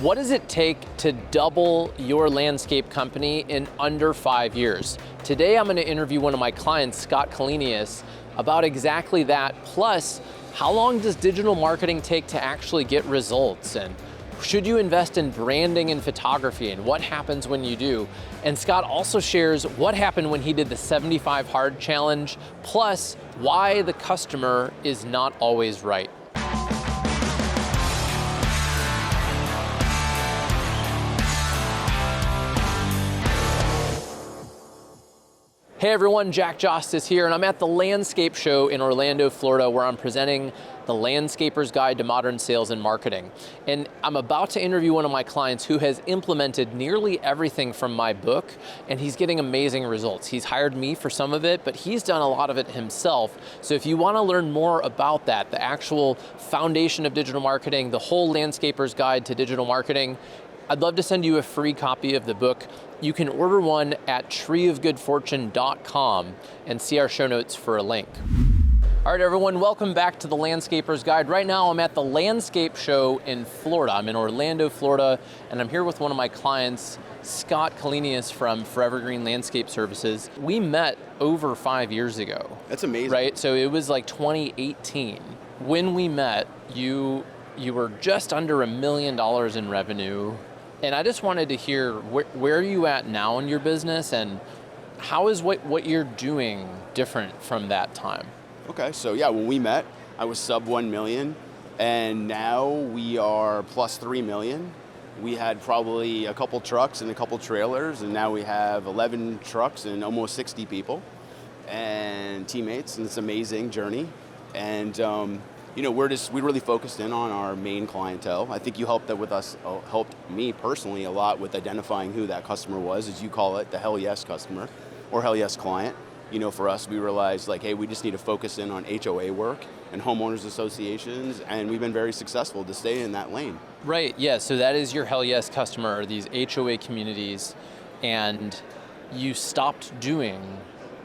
What does it take to double your landscape company in under 5 years? Today I'm going to interview one of my clients, Scott Callenius, about exactly that. Plus, how long does digital marketing take to actually get results? And should you invest in branding and photography, and what happens when you do? And Scott also shares what happened when he did the 75 Hard Challenge, plus why the customer is not always right. Hey everyone, Jack Justice here, and I'm at the Landscape Show in Orlando, Florida, where I'm presenting the Landscaper's Guide to Modern Sales and Marketing. And I'm about to interview one of my clients who has implemented nearly everything from my book, and he's getting amazing results. He's hired me for some of it, but he's done a lot of it himself. So if you want to learn more about that, the actual foundation of digital marketing, the whole Landscaper's Guide to Digital Marketing, I'd love to send you a free copy of the book. You can order one at treeofgoodfortune.com and see our show notes for a link. All right, everyone, welcome back to the Landscaper's Guide. Right now, I'm at the Landscape Show in Florida. I'm in Orlando, Florida, and I'm here with one of my clients, Scott Callenius from Forever Green Landscape Services. We met over 5 years ago. That's amazing. Right, so it was like 2018. When we met, you were just under $1 million in revenue. And I just wanted to hear where are you at now in your business, and how is what you're doing different from that time? Okay, so yeah, when we met, I was sub 1 million, and now we are plus 3 million. We had probably a couple trucks and a couple trailers, and now we have 11 trucks and almost 60 people and teammates, and it's an amazing journey. And we really focused in on our main clientele. I think you helped me personally a lot with identifying who that customer was, as you call it, the hell yes customer or hell yes client. For us, we realized hey, we just need to focus in on HOA work and homeowners associations, and we've been very successful to stay in that lane. Right, yeah, so that is your hell yes customer, these HOA communities, and you stopped doing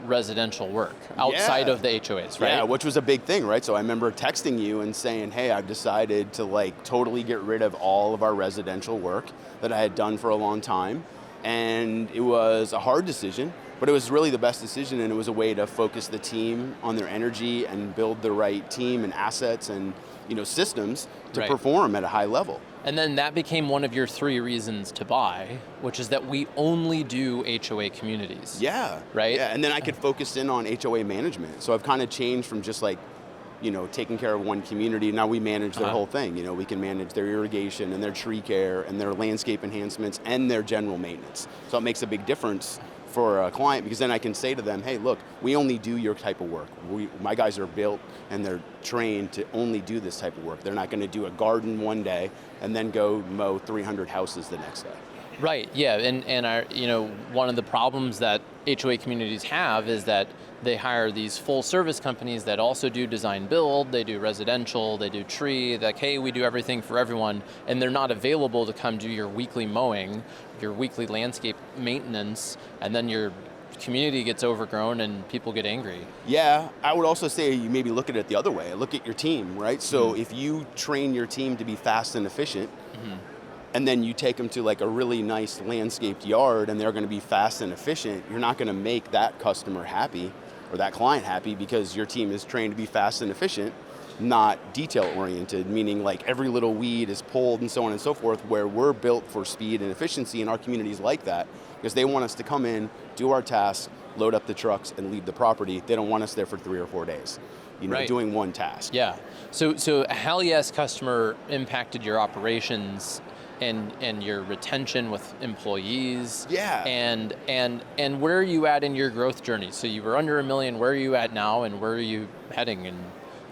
residential work outside of the HOAs, right? Yeah, which was a big thing, right? So I remember texting you and saying, hey, I've decided to totally get rid of all of our residential work that I had done for a long time. And it was a hard decision, but it was really the best decision, and it was a way to focus the team on their energy and build the right team and assets and systems to perform at a high level. And then that became one of your 3 reasons to buy, which is that we only do HOA communities. Yeah. Right? Yeah, and then I could focus in on HOA management. So I've kind of changed from just taking care of one community. Now we manage their whole thing. We can manage their irrigation and their tree care and their landscape enhancements and their general maintenance. So it makes a big difference for a client, because then I can say to them, hey, look, we only do your type of work. My guys are built and they're trained to only do this type of work. They're not going to do a garden one day and then go mow 300 houses the next day. Right, yeah, and our, one of the problems that HOA communities have is that they hire these full service companies that also do design build, they do residential, they do tree, hey, we do everything for everyone, and they're not available to come do your weekly mowing, your weekly landscape maintenance, and then your community gets overgrown and people get angry. Yeah, I would also say you maybe look at it the other way. Look at your team, right? So if you train your team to be fast and efficient, and then you take them to a really nice landscaped yard and they're going to be fast and efficient, you're not going to make that customer happy or that client happy, because your team is trained to be fast and efficient, not detail oriented, meaning every little weed is pulled and so on and so forth, where we're built for speed and efficiency, and our communities like that because they want us to come in, do our tasks, load up the trucks and leave the property. They don't want us there for 3 or 4 days, doing one task. Yeah, so a hell yes customer impacted your operations and your retention with employees. Yeah. And where are you at in your growth journey? So you were under $1 million. Where are you at now, and where are you heading?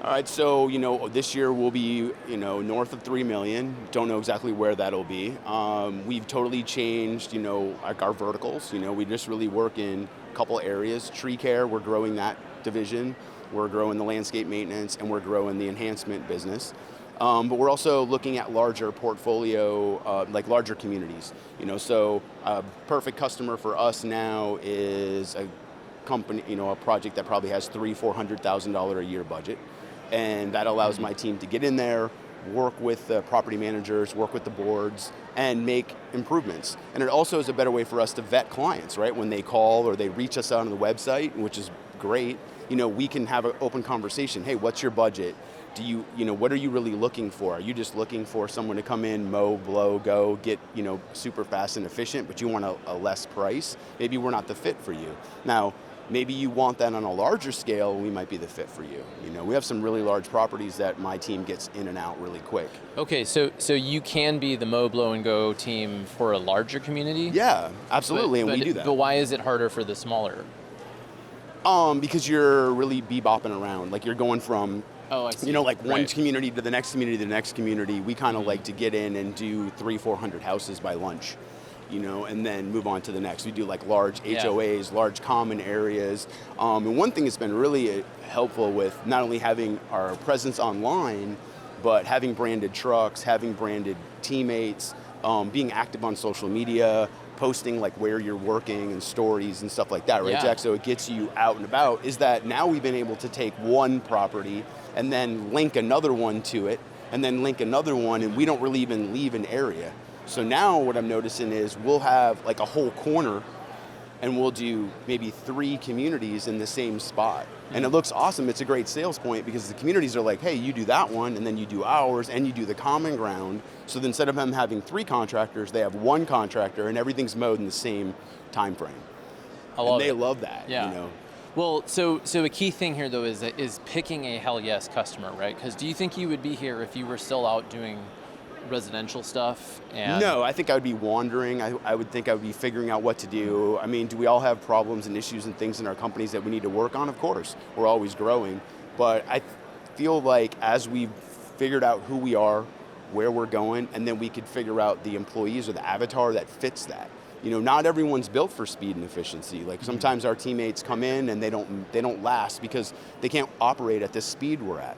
All right, so this year we'll be north of 3 million. Don't know exactly where that'll be. We've totally changed our verticals. We just really work in a couple areas. Tree care, we're growing that division. We're growing the landscape maintenance, and we're growing the enhancement business. But we're also looking at larger portfolio, larger communities. So a perfect customer for us now is a company, a project that probably has $300,000-$400,000 a year budget, and that allows my team to get in there, work with the property managers, work with the boards, and make improvements. And it also is a better way for us to vet clients, right? When they call or they reach us out on the website, which is great, we can have an open conversation. Hey, what's your budget? What are you really looking for? Are you just looking for someone to come in, mow, blow, go, get, super fast and efficient, but you want a less price? Maybe we're not the fit for you. Now, maybe you want that on a larger scale, and we might be the fit for you. We have some really large properties that my team gets in and out really quick. Okay, so you can be the mow, blow, and go team for a larger community? Yeah, absolutely, and we do that. But why is it harder for the smaller? Because you're really bebopping around. Like, you're going from, I see. one community to the next community to the next community. We kind of like to get in and do 300-400 houses by lunch, and then move on to the next. We do like large HOAs, large common areas. And one thing that's been really helpful with not only having our presence online, but having branded trucks, having branded teammates, being active on social media, posting like where you're working and stories and stuff like that, right, Jack? So it gets you out and about, is that now we've been able to take one property and then link another one to it, and then link another one, and we don't really even leave an area. So now what I'm noticing is we'll have like a whole corner, and we'll do maybe 3 communities in the same spot. And it looks awesome. It's a great sales point because the communities are like, hey, you do that one, and then you do ours, and you do the common ground. So then instead of them having 3 contractors, they have 1 contractor, and everything's mowed in the same time frame. They love that, Well, so a key thing here, though, is picking a hell yes customer, right? Because do you think you would be here if you were still out doing residential stuff? No, I think I would be wandering. I would think I would be figuring out what to do. I mean, do we all have problems and issues and things in our companies that we need to work on? Of course, we're always growing. But I feel like as we've figured out who we are, where we're going, and then we could figure out the employees or the avatar that fits that. Not everyone's built for speed and efficiency. Like sometimes our teammates come in and they don't last because they can't operate at this speed we're at.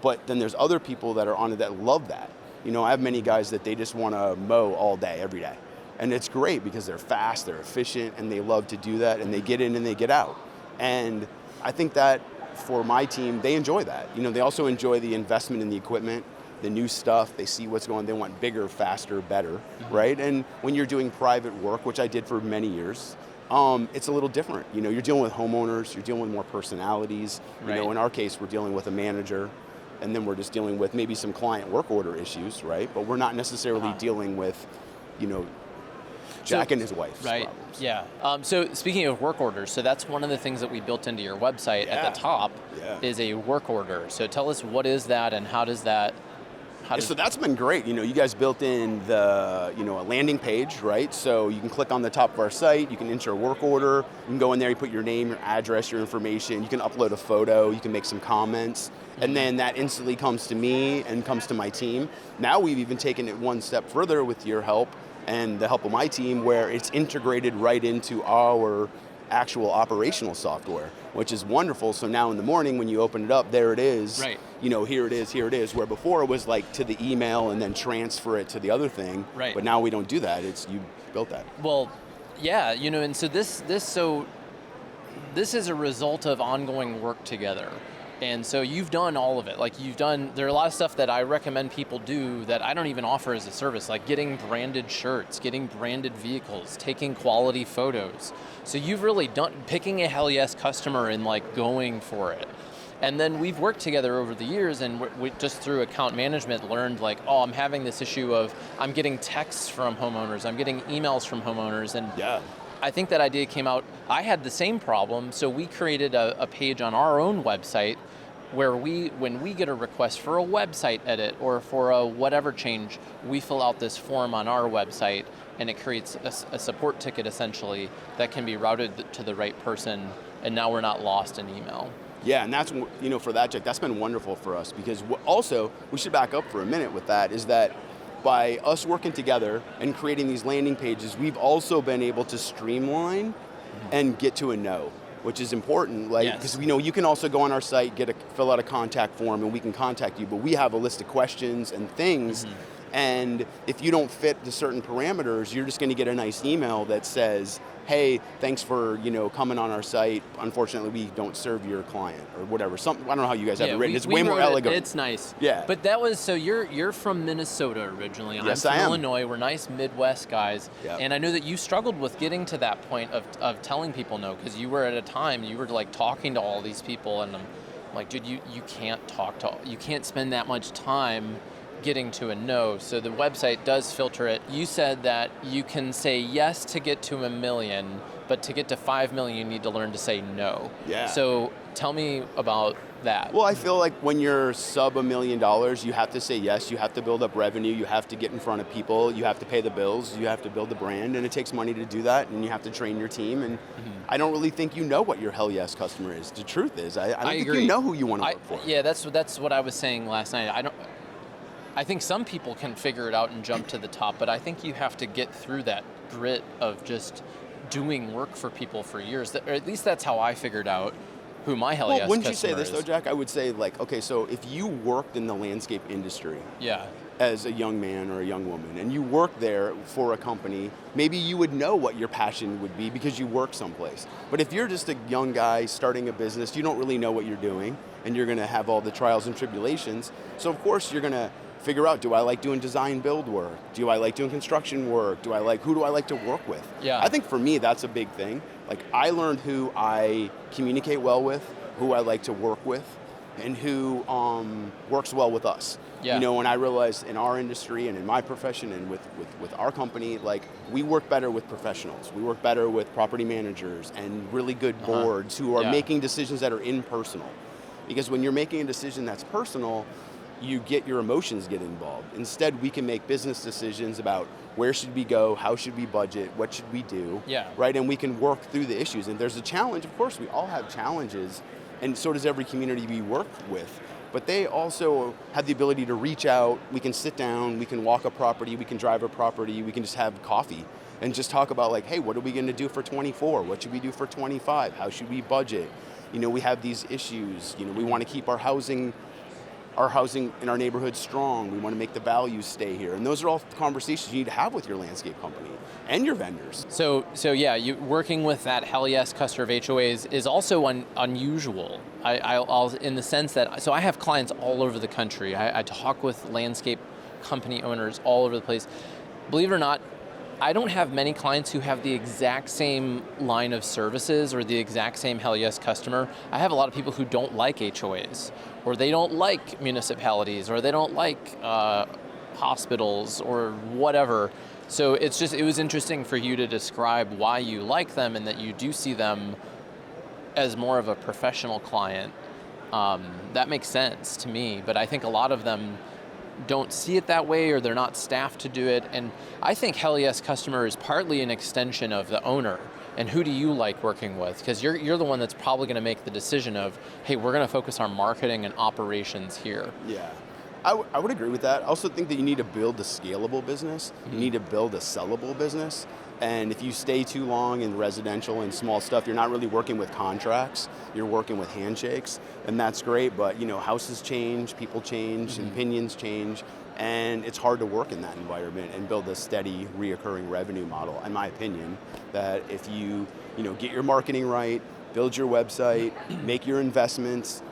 But then there's other people that are on it that love that. I have many guys that they just want to mow all day, every day. And it's great because they're fast, they're efficient, and they love to do that, and they get in and they get out. And I think that for my team, they enjoy that. They also enjoy the investment in the equipment, the new stuff. They see what's going, they want bigger, faster, better, right? And when you're doing private work, which I did for many years, it's a little different. You're dealing with homeowners, you're dealing with more personalities. Right. In our case, we're dealing with a manager, and then we're just dealing with maybe some client work order issues, right? But we're not necessarily dealing with, Jack and his wife's problems. Yeah. So speaking of work orders, so that's one of the things that we built into your website at the top is a work order. So tell us, what is that, and how does that? So that's been great. You guys built in the, a landing page, right? So you can click on the top of our site, you can enter a work order, you can go in there, you put your name, your address, your information, you can upload a photo, you can make some comments, and then that instantly comes to me and comes to my team. Now we've even taken it one step further with your help and the help of my team, where it's integrated right into our actual operational software, which is wonderful. So now in the morning when you open it up, there it is. Right. Here it is, where before it was like to the email and then transfer it to the other thing. Right. But now we don't do that. You built that. Well, yeah, and so this is a result of ongoing work together. And so you've done all of it. There are a lot of stuff that I recommend people do that I don't even offer as a service, like getting branded shirts, getting branded vehicles, taking quality photos. So you've really done picking a hell yes customer and going for it. And then we've worked together over the years, and we just through account management learned I'm having this issue of I'm getting texts from homeowners, I'm getting emails from homeowners, and I think that idea came out. I had the same problem, so we created a page on our own website where when we get a request for a website edit or for a whatever change, we fill out this form on our website, and it creates a support ticket essentially that can be routed to the right person, and now we're not lost in email. Yeah, and that's, for that, Jack, that's been wonderful for us, because also, we should back up for a minute with that, is that by us working together and creating these landing pages, we've also been able to streamline and get to a no, which is important. Because you can also go on our site, fill out a contact form, and we can contact you, but we have a list of questions and things, And if you don't fit the certain parameters, you're just going to get a nice email that says, hey, thanks for coming on our site. Unfortunately, we don't serve your client or whatever. Something, I don't know how you guys have it written. It's way more elegant. It's nice. Yeah. But that was, so you're from Minnesota originally. Yes, I'm I from am. Illinois. We're nice Midwest guys. Yep. And I know that you struggled with getting to that point of telling people no, because you were at a time, you were like talking to all these people, and I'm like, dude, you can't you can't spend that much time getting to a no. So the website does filter it. You said that you can say yes to get to 1 million, but to get to 5 million, you need to learn to say no. Yeah. So tell me about that. Well, I feel like when you're sub $1 million, you have to say yes, you have to build up revenue, you have to get in front of people, you have to pay the bills, you have to build a brand, and it takes money to do that, and you have to train your team, and I don't really think you know what your hell yes customer is. The truth is, I don't think agree. you know who you want to work for. Yeah, that's what I was saying last night. I think some people can figure it out and jump to the top, but I think you have to get through that grit of just doing work for people for years. Or at least that's how I figured out who my hell yes customer is. Wouldn't you say this though, Jack? I would say okay, so if you worked in the landscape industry, yeah, as a young man or a young woman, and you work there for a company, maybe you would know what your passion would be because you work someplace. But if you're just a young guy starting a business, you don't really know what you're doing, and you're going to have all the trials and tribulations. So of course you're going to figure out, do I like doing design build work? Do I like doing construction work? Who do I like to work with? Yeah. I think for me, that's a big thing. Like, I learned who I communicate well with, who I like to work with, and who works well with us. Yeah. And I realized in our industry and in my profession and with our company, like, we work better with professionals. We work better with property managers and really good boards who are making decisions that are impersonal. Because when you're making a decision that's personal, your emotions get involved. Instead, we can make business decisions about where should we go, how should we budget, what should we do, right? And we can work through the issues. And there's a challenge, of course, we all have challenges, and so does every community we work with. But they also have the ability to reach out, we can sit down, we can walk a property, we can drive a property, we can just have coffee and just talk about, like, hey, what are we going to do for 24? What should we do for 25? How should we budget? We have these issues. We want to keep our housing in our neighborhood strong. We want to make the values stay here. And those are all conversations you need to have with your landscape company and your vendors. So yeah, you working with that hell yes customer of HOAs is also unusual. I'll in the sense that, so I have clients all over the country. I talk with landscape company owners all over the place. Believe it or not, I don't have many clients who have the exact same line of services or the exact same hell yes customer. I have a lot of people who don't like HOAs, or they don't like municipalities, or they don't like hospitals or whatever. So it was interesting for you to describe why you like them and that you do see them as more of a professional client. That makes sense to me, but I think a lot of them don't see it that way, or they're not staffed to do it. And I think hell yes customer is partly an extension of the owner. And who do you like working with? Because you're the one that's probably going to make the decision of, hey, we're going to focus our marketing and operations here. Yeah, I would agree with that. I also think that you need to build a scalable business. You need to build a sellable business. And if you stay too long in residential and small stuff, you're not really working with contracts. You're working with handshakes, and that's great. But houses change, people change, opinions change, and it's hard to work in that environment and build a steady, reoccurring revenue model. In my opinion, that if you get your marketing right, build your website, make your investments.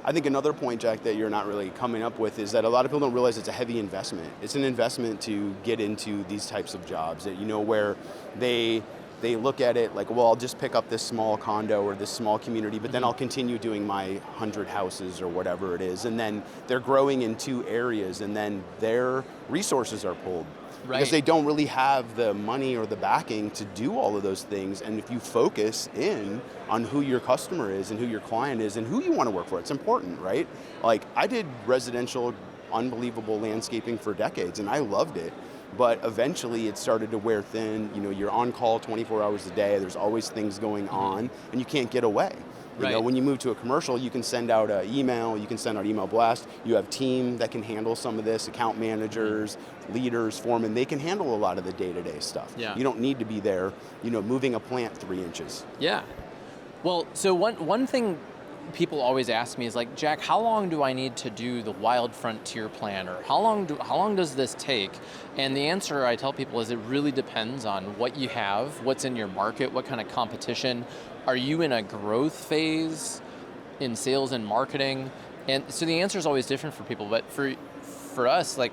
I think another point, Jack, that you're not really coming up with is that a lot of people don't realize it's a heavy investment. It's an investment to get into these types of jobs that, where they look at it like, well, I'll just pick up this small condo or this small community, but then I'll continue doing my 100 houses or whatever it is. And then they're growing in 2 areas, and then their resources are pulled. Right. Because they don't really have the money or the backing to do all of those things. And if you focus in on who your customer is and who your client is and who you want to work for, it's important, right? Like, I did residential, unbelievable landscaping for decades, and I loved it. But eventually it started to wear thin. You're on call 24 hours a day. There's always things going on, and you can't get away. When you move to a commercial, you can send out an email, you can send out email blast. You have team that can handle some of this, account managers, leaders, foremen. They can handle a lot of the day-to-day stuff. Yeah. You don't need to be there, moving a plant 3 inches. Yeah. Well, so one thing people always ask me is like, Jack, how long do I need to do the Wild Frontier plan, or how long does this take? And the answer I tell people is it really depends on what you have, what's in your market, what kind of competition. Are you in a growth phase in sales and marketing? And so the answer is always different for people, but for us, like,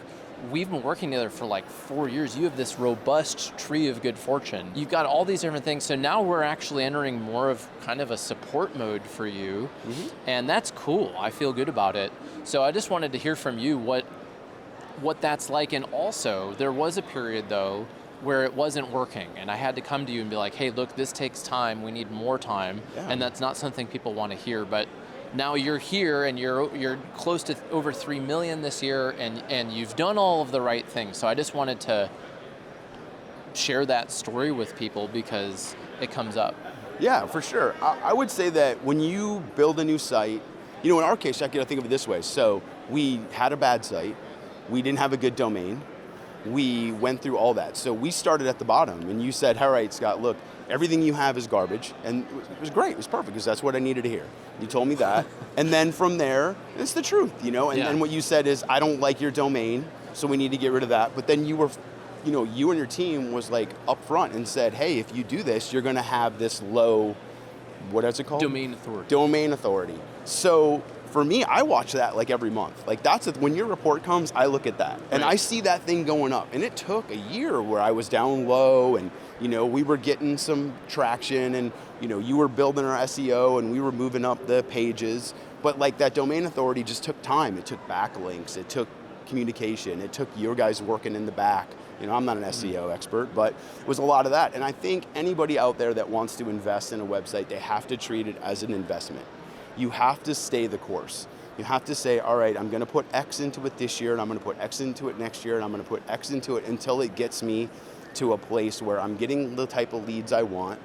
we've been working together for like 4 years. You have this robust tree of good fortune. You've got all these different things. So now we're actually entering more of kind of a support mode for you. And that's cool. I feel good about it. So I just wanted to hear from you what that's like. And also, there was a period though where it wasn't working, and I had to come to you and be like, hey, look, this takes time. We need more time. And that's not something people want to hear, but now you're here and you're close to over 3 million this year, and you've done all of the right things. So I just wanted to share that story with people because it comes up. Yeah, for sure. I would say that when you build a new site, in our case, I think of it this way. So we had a bad site. We didn't have a good domain. We went through all that. So we started at the bottom, and you said, all right, Scott, look, everything you have is garbage. And it was great. It was perfect because that's what I needed to hear. You told me that. And then from there, it's the truth, And then what you said is, I don't like your domain, so we need to get rid of that. But then you were, you and your team was like upfront and said, hey, if you do this, you're going to have this low, what is it called? Domain authority. Domain authority. So for me, I watch that like every month. Like when your report comes, I look at that. And I see that thing going up. And it took a year where I was down low and we were getting some traction, and you were building our SEO and we were moving up the pages. But like that domain authority just took time. It took backlinks. It took communication. It took your guys working in the back. I'm not an SEO expert, but it was a lot of that. And I think anybody out there that wants to invest in a website, they have to treat it as an investment. You have to stay the course. You have to say, all right, I'm going to put X into it this year, and I'm going to put X into it next year, and I'm going to put X into it until it gets me to a place where I'm getting the type of leads I want,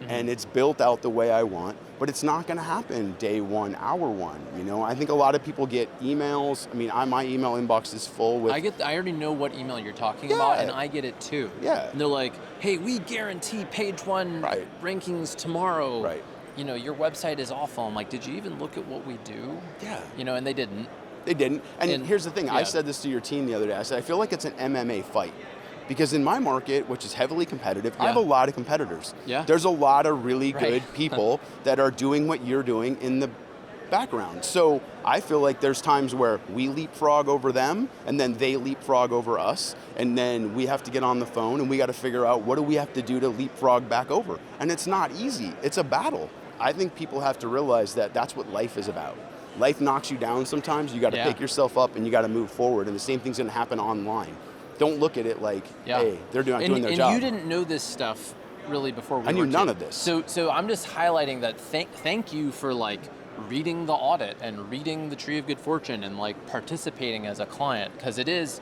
and it's built out the way I want. But it's not going to happen day one, hour one. I think a lot of people get emails. I mean, my email inbox is full with. I already know what email you're talking about, and I get it too. Yeah. And they're like, hey, we guarantee page one rankings tomorrow. Right. Your website is awful. I'm like, did you even look at what we do? Yeah. And they didn't. They didn't. And here's the thing. I said this to your team the other day. I said, I feel like it's an MMA fight. Because in my market, which is heavily competitive, I have a lot of competitors. Yeah. There's a lot of really good people that are doing what you're doing in the background. So I feel like there's times where we leapfrog over them, and then they leapfrog over us, and then we have to get on the phone and we got to figure out what do we have to do to leapfrog back over. And it's not easy. It's a battle. I think people have to realize that that's what life is about. Life knocks you down sometimes. You got to pick yourself up and you got to move forward. And the same thing's going to happen online. Don't look at it like, hey, they're doing their job. And you didn't know this stuff really before we I knew none of this. So I'm just highlighting that. Thank you for like reading the audit and reading the Tree of Good Fortune and like participating as a client, because it is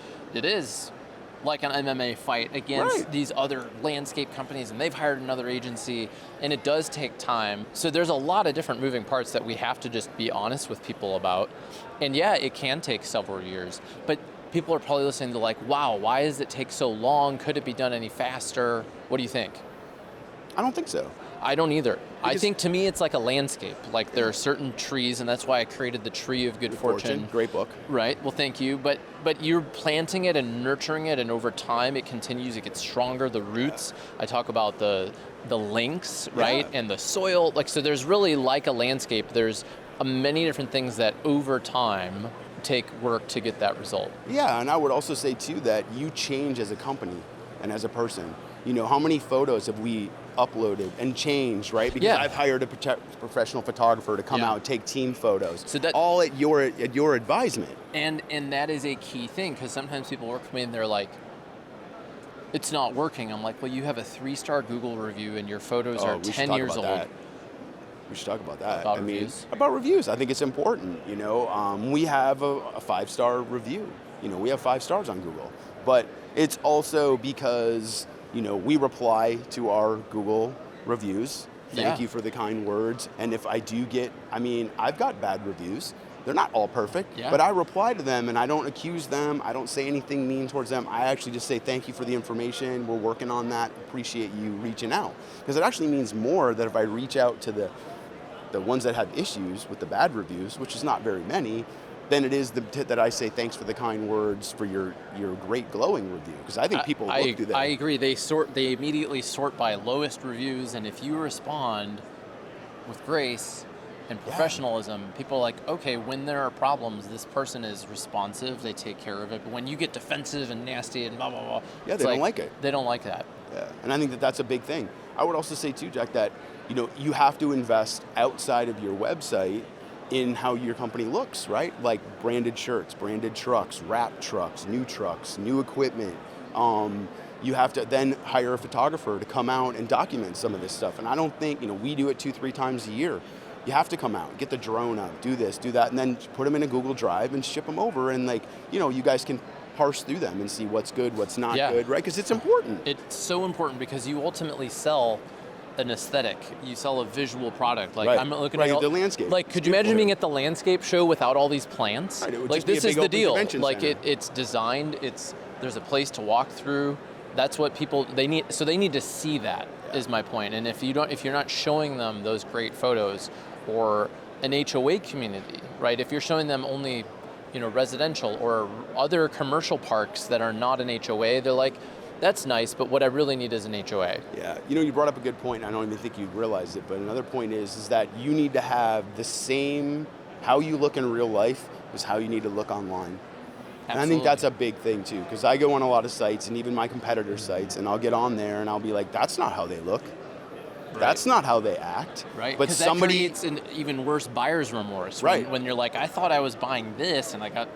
like an MMA fight against these other landscape companies, and they've hired another agency, and it does take time. So there's a lot of different moving parts that we have to just be honest with people about. And yeah, it can take several years, but people are probably listening to like, wow, why does it take so long? Could it be done any faster? What do you think? I don't think so. I don't either. I think to me it's like a landscape. Like there are certain trees, and that's why I created the Tree of Good Fortune. Great book. Right. Well, thank you. But you're planting it and nurturing it, and over time it continues. It gets stronger. The roots. I talk about the links, right, and the soil. Like so, there's really like a landscape. There's many different things that over time take work to get that result. Yeah, and I would also say too that you change as a company and as a person. How many photos have we uploaded and changed, right? Because I've hired a professional photographer to come out and take team photos. So that all at your advisement. And that is a key thing, because sometimes people work with me and they're like, it's not working. I'm like, well, you have a 3-star Google review and your photos are 10 years old. We should talk about that. About reviews. About reviews. I think it's important. We have a 5-star review. We have 5 stars on Google. But it's also because we reply to our Google reviews. Thank you for the kind words. And if I do get, I've got bad reviews. They're not all perfect, but I reply to them and I don't accuse them. I don't say anything mean towards them. I actually just say, thank you for the information. We're working on that. Appreciate you reaching out. Because it actually means more that if I reach out to the the ones that have issues with the bad reviews, which is not very many, then it is that I say thanks for the kind words for your great glowing review, because I think people look through that. I agree. They immediately sort by lowest reviews, and if you respond with grace and professionalism, people are like, okay, when there are problems, this person is responsive, they take care of it. But when you get defensive and nasty and blah, blah, blah, yeah, they don't like it. They don't like that. Yeah, and I think that that's a big thing. I would also say too, Jack, that you have to invest outside of your website in how your company looks, right? Like branded shirts, branded trucks, wrapped trucks, new equipment. You have to then hire a photographer to come out and document some of this stuff. And I don't think, we do it 2-3 times a year. You have to come out, get the drone up, do this, do that, and then put them in a Google Drive and ship them over. And you guys can parse through them and see what's good, what's not good, right? Because it's important. It's so important because you ultimately sell an aesthetic. You sell a visual product. Like I'm looking at the landscape. Like, could you imagine being at the landscape show without all these plants? Right, it would like just be this a is big the deal. Like center. it's designed. There's a place to walk through. That's what people need. So they need to see that. Is my point. And if you're not showing them those great photos, or an HOA community, right? If you're showing them only, residential or other commercial parks that are not an HOA, they're like, that's nice, but what I really need is an HOA. Yeah, you brought up a good point. I don't even think you'd realize it, but another point is that you need to have the same, how you look in real life is how you need to look online. Absolutely. And I think that's a big thing too, because I go on a lot of sites, and even my competitor sites, and I'll get on there and I'll be like, that's not how they look. Right. That's not how they act. Right, but that creates an even worse buyer's remorse. Right. When you're like, I thought I was buying this, and I got...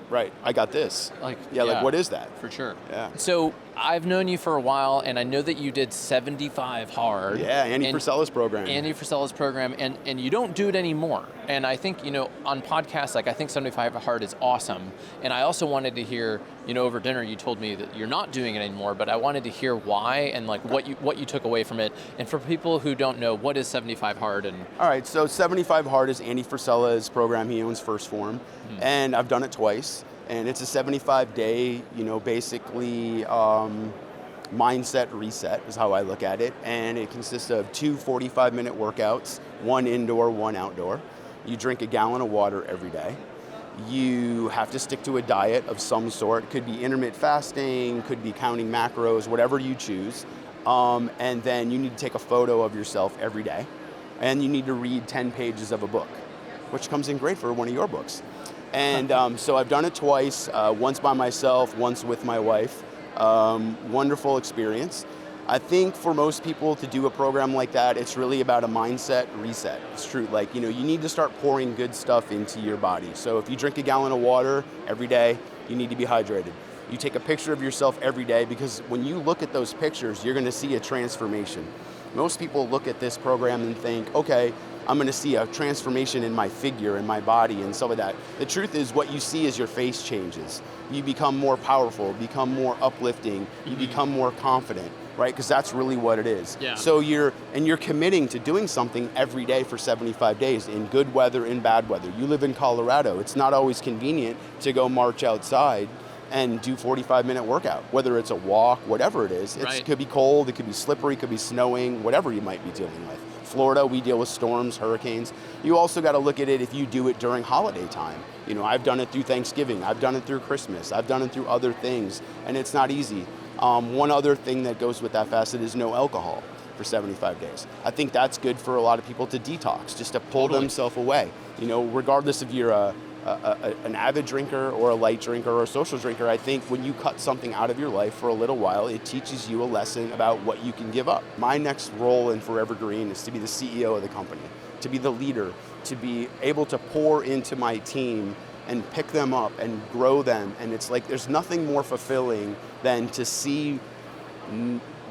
Right, I got this. Like what is that? For sure. Yeah. So I've known you for a while, and I know that you did 75 hard. Yeah, Andy Frisella's program. And you don't do it anymore. And I think, on podcasts, I think 75 hard is awesome. And I also wanted to hear, over dinner you told me that you're not doing it anymore, but I wanted to hear why and what you took away from it. And for people who don't know, what is 75 hard? And all right, so 75 hard is Andy Frisella's program. He owns First Form, and I've done it twice. And it's a 75-day, basically mindset reset is how I look at it. And it consists of 2 45-minute workouts, 1 indoor, 1 outdoor. You drink a gallon of water every day. You have to stick to a diet of some sort. Could be intermittent fasting, could be counting macros, whatever you choose. And then you need to take a photo of yourself every day. And you need to read 10 pages of a book, which comes in great for one of your books. And so I've done it twice, once by myself, once with my wife. Wonderful experience. I think for most people to do a program like that, it's really about a mindset reset. It's true, you need to start pouring good stuff into your body. So if you drink a gallon of water every day, you need to be hydrated. You take a picture of yourself every day, because when you look at those pictures, you're gonna see a transformation. Most people look at this program and think, okay, I'm going to see a transformation in my figure and my body and stuff like that. The truth is, what you see is your face changes. You become more powerful, become more uplifting, you become more confident, right? Because that's really what it is. Yeah. So you're committing to doing something every day for 75 days, in good weather, in bad weather. You live in Colorado. It's not always convenient to go march outside and do 45-minute workout, whether it's a walk, whatever it is. It could be cold, it could be slippery, it could be snowing, whatever you might be dealing with. Florida, we deal with storms, hurricanes. You also got to look at it if you do it during holiday time. I've done it through Thanksgiving, I've done it through Christmas, I've done it through other things, and it's not easy. One other thing that goes with that facet is no alcohol for 75 days. I think that's good for a lot of people to detox, just to pull themselves away. Regardless if you're an avid drinker or a light drinker or a social drinker, I think when you cut something out of your life for a little while, it teaches you a lesson about what you can give up. My next role in Forever Green is to be the CEO of the company, to be the leader, to be able to pour into my team and pick them up and grow them. And it's like there's nothing more fulfilling than to see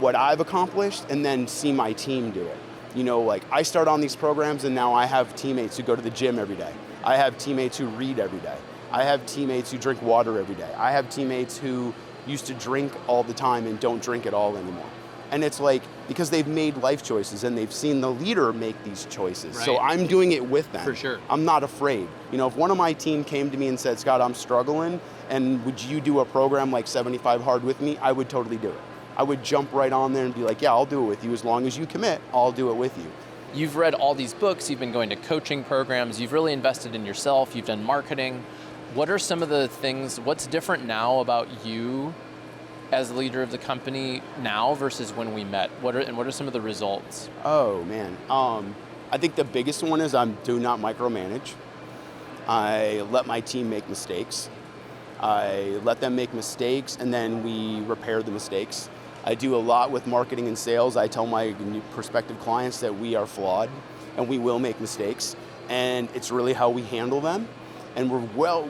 what I've accomplished and then see my team do it. I start on these programs, and now I have teammates who go to the gym every day. I have teammates who read every day. I have teammates who drink water every day. I have teammates who used to drink all the time and don't drink at all anymore. And it's because they've made life choices and they've seen the leader make these choices. Right. So I'm doing it with them. For sure. I'm not afraid. If one of my team came to me and said, Scott, I'm struggling, and would you do a program like 75 Hard with me? I would totally do it. I would jump right on there and be like, yeah, I'll do it with you. As long as you commit, I'll do it with you. you've read all these books, you've been going to coaching programs, you've really invested in yourself, you've done marketing. What are some of the things, what's different now about you as the leader of the company now versus when we met? What are some of the results? Oh man, I think the biggest one is I do not micromanage. I let my team make mistakes. I let them make mistakes and then we repair the mistakes. I do a lot with marketing and sales. I tell my prospective clients that we are flawed and we will make mistakes, and it's really how we handle them. And we're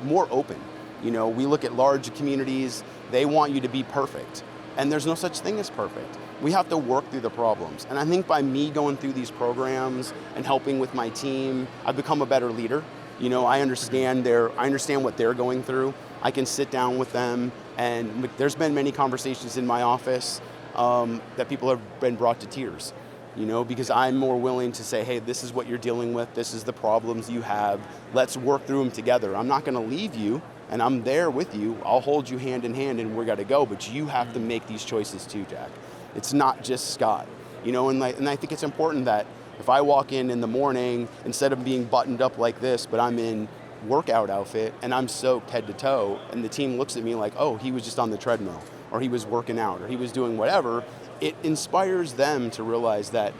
more open. You know, we look at large communities, they want you to be perfect, and there's no such thing as perfect. We have to work through the problems. And I think by me going through these programs and helping with my team, I've become a better leader. You know, I understand what they're going through. I can sit down with them, and there's been many conversations in my office that people have been brought to tears, you know, because I'm more willing to say, hey, this is what you're dealing with, this is the problems you have, let's work through them together. I'm not gonna leave you, and I'm there with you. I'll hold you hand in hand and we're gotta go, but you have to make these choices too, Jack. It's not just Scott, you know, and I think it's important that if I walk in the morning, instead of being buttoned up like this, but I'm in workout outfit and I'm soaked head to toe, and the team looks at me like, oh, he was just on the treadmill, or he was working out, or he was doing whatever, it inspires them to realize that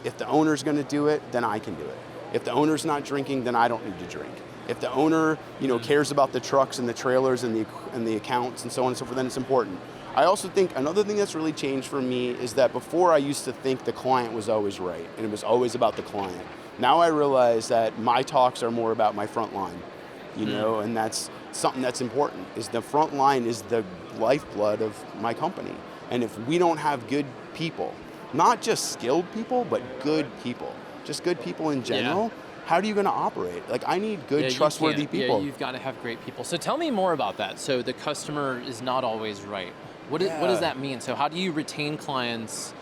if the owner's gonna do it, then I can do it. If the owner's not drinking, then I don't need to drink. If the owner, you know, cares about the trucks and the trailers and the accounts and so on and so forth, then it's important. I also think another thing that's really changed for me is that before I used to think the client was always right, and it was always about the client. Now I realize that my talks are more about my front line, you know, and that's something that's important, is the front line is the lifeblood of my company. And if we don't have good people, not just skilled people, but good people, just good people in general, how are you gonna operate? Like, I need good, trustworthy people. Yeah, you've gotta have great people. So tell me more about that. So the customer is not always right. What does that mean? So how do you retain clients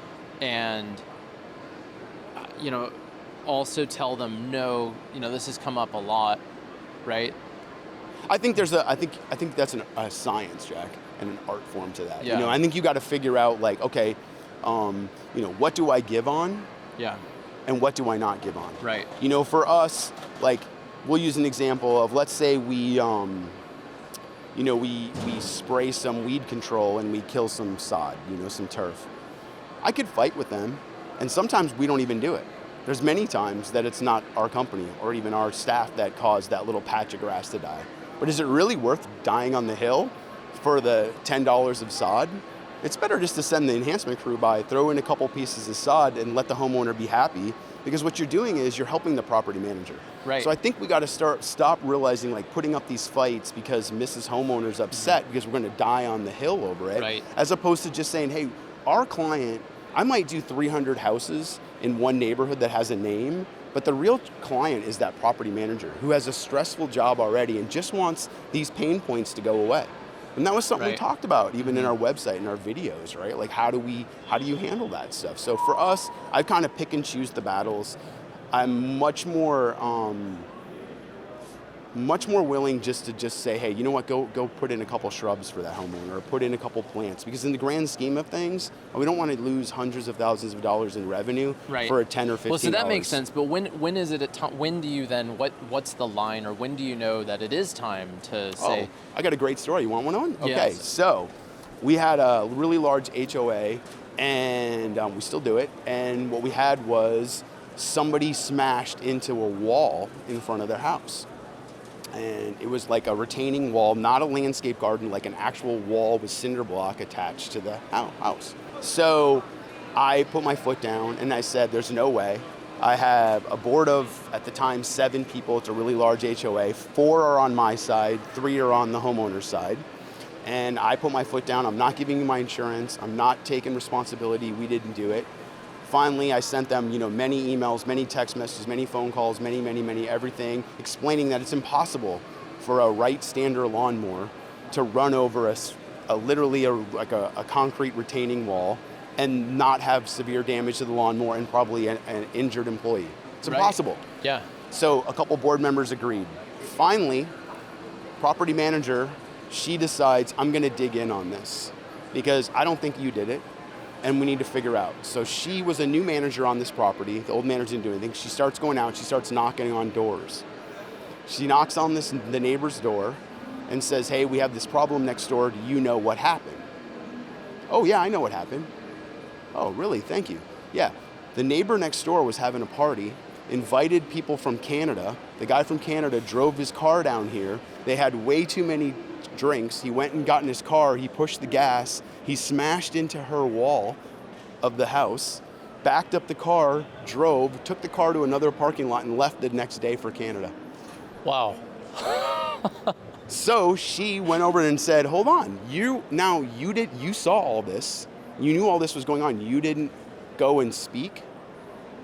and, you know, also tell them, no, you know, this has come up a lot, right? I think that's a science, Jack, and an art form to that. Yeah. You know, I think you got to figure out, like, okay, you know, what do I give on? Yeah. And what do I not give on? Right. You know, for us, like, we'll use an example of, let's say we, you know, we spray some weed control and we kill some sod, you know, some turf. I could fight with them, and sometimes we don't even do it. There's many times that it's not our company or even our staff that caused that little patch of grass to die. But is it really worth dying on the hill for the $10 of sod? It's better just to send the enhancement crew by, throw in a couple pieces of sod, and let the homeowner be happy, because what you're doing is you're helping the property manager. Right. So I think we got to stop realizing, like, putting up these fights because Mrs. Homeowner's upset because we're going to die on the hill over it, right, as opposed to just saying, hey, our client, I might do 300 houses in one neighborhood that has a name, but the real client is that property manager who has a stressful job already and just wants these pain points to go away. And that was something we talked about even in our website and our videos, right? Like, how do you handle that stuff? So for us, I kind of pick and choose the battles. I'm much more willing just to say, hey, you know what, go put in a couple shrubs for that homeowner, or put in a couple plants, because in the grand scheme of things, we don't want to lose hundreds of thousands of dollars in revenue for a 10 or 15. Well, so that makes sense, but when is it when do you then, what's the line, or when do you know that it is time to say? Oh, I got a great story. You want one on? Okay, Yes. So we had a really large HOA, and we still do it, and what we had was somebody smashed into a wall in front of their house. And it was like a retaining wall, not a landscape garden, like an actual wall with cinder block attached to the house. So I put my foot down and I said, there's no way. I have a board of, at the time, 7 people. It's a really large HOA. 4 are on my side, 3 are on the homeowner's side. And I put my foot down. I'm not giving you my insurance. I'm not taking responsibility. We didn't do it. Finally, I sent them, you know, many emails, many text messages, many phone calls, many everything, explaining that it's impossible for a right stander lawnmower to run over literally a concrete retaining wall and not have severe damage to the lawnmower and probably an injured employee. It's impossible. Yeah. So a couple board members agreed. Finally, property manager, she decides, I'm going to dig in on this because I don't think you did it. and we need to figure out. So she was a new manager on this property. The old manager didn't do anything. She starts going out, she starts knocking on doors. She knocks on the neighbor's door and says, hey, we have this problem next door. Do you know what happened? Oh, yeah, I know what happened. Oh, really? Thank you. Yeah, the neighbor next door was having a party, invited people from Canada. The guy from Canada drove his car down here. They had way too many drinks. He went and got in his car. He pushed the gas. He smashed into her wall of the house, backed up the car, drove, took the car to another parking lot, and left the next day for Canada. Wow. So she went over and said, hold on, you saw all this. You knew all this was going on. You didn't go and speak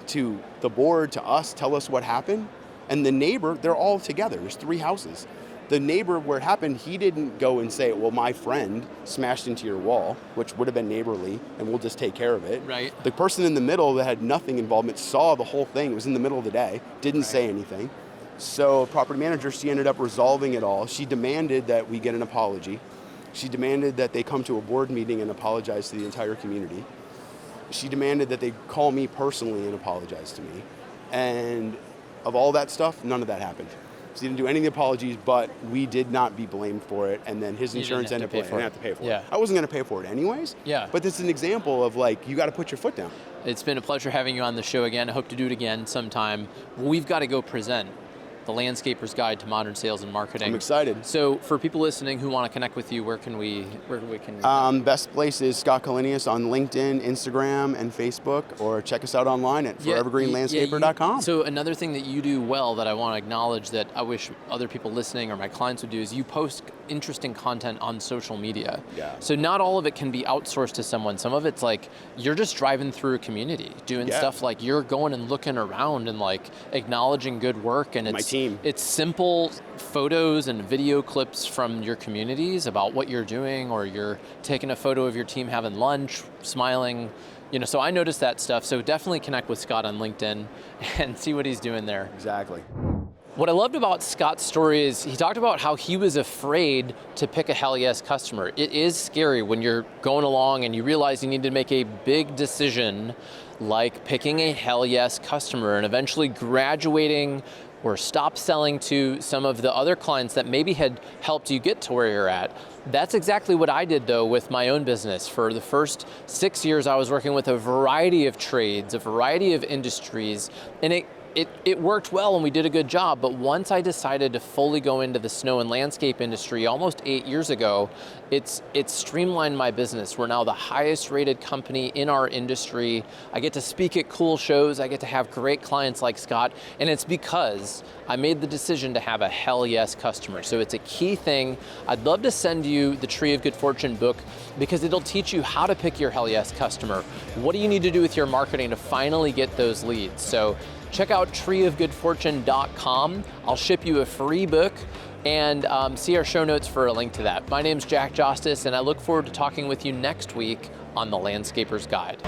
to the board, to us, tell us what happened. And the neighbor, they're all together. There's 3 houses. The neighbor where it happened, he didn't go and say, well, my friend smashed into your wall, which would have been neighborly, and we'll just take care of it. Right. The person in the middle that had nothing involvement saw the whole thing. It was in the middle of the day, didn't say anything. So property manager, she ended up resolving it all. She demanded that we get an apology. She demanded that they come to a board meeting and apologize to the entire community. She demanded that they call me personally and apologize to me. And of all that stuff, none of that happened. She didn't do any of the apologies, but we did not be blamed for it. And then his insurance ended up paying for it. I didn't have to pay for it. I wasn't going to pay for it anyways. Yeah. But it's an example of like, you got to put your foot down. It's been a pleasure having you on the show again. I hope to do it again sometime. We've got to go present The Landscaper's Guide to Modern Sales and Marketing. I'm excited. So for people listening who want to connect with you, where can we Best place is Scott Callenius on LinkedIn, Instagram, and Facebook, or check us out online at forevergreenlandscaper.com. So another thing that you do well that I want to acknowledge that I wish other people listening or my clients would do is you post interesting content on social media. Yeah. So not all of it can be outsourced to someone. Some of it's like you're just driving through a community, doing stuff like you're going and looking around and like acknowledging good work, and it's simple photos and video clips from your communities about what you're doing, or you're taking a photo of your team having lunch, smiling, so I noticed that stuff. So definitely connect with Scott on LinkedIn and see what he's doing there. Exactly. What I loved about Scott's story is he talked about how he was afraid to pick a hell yes customer. It is scary when you're going along and you realize you need to make a big decision like picking a hell yes customer and eventually graduating or stop selling to some of the other clients that maybe had helped you get to where you're at. That's exactly what I did though with my own business. For the first 6 years, I was working with a variety of trades, a variety of industries, and it worked well and we did a good job. But once I decided to fully go into the snow and landscape industry almost 8 years ago, it's streamlined my business. We're now the highest rated company in our industry. I get to speak at cool shows. I get to have great clients like Scott. And it's because I made the decision to have a hell yes customer. So it's a key thing. I'd love to send you the Tree of Good Fortune book because it'll teach you how to pick your hell yes customer. What do you need to do with your marketing to finally get those leads? So check out treeofgoodfortune.com. I'll ship you a free book, and see our show notes for a link to that. My name's Jack Justice, and I look forward to talking with you next week on The Landscaper's Guide.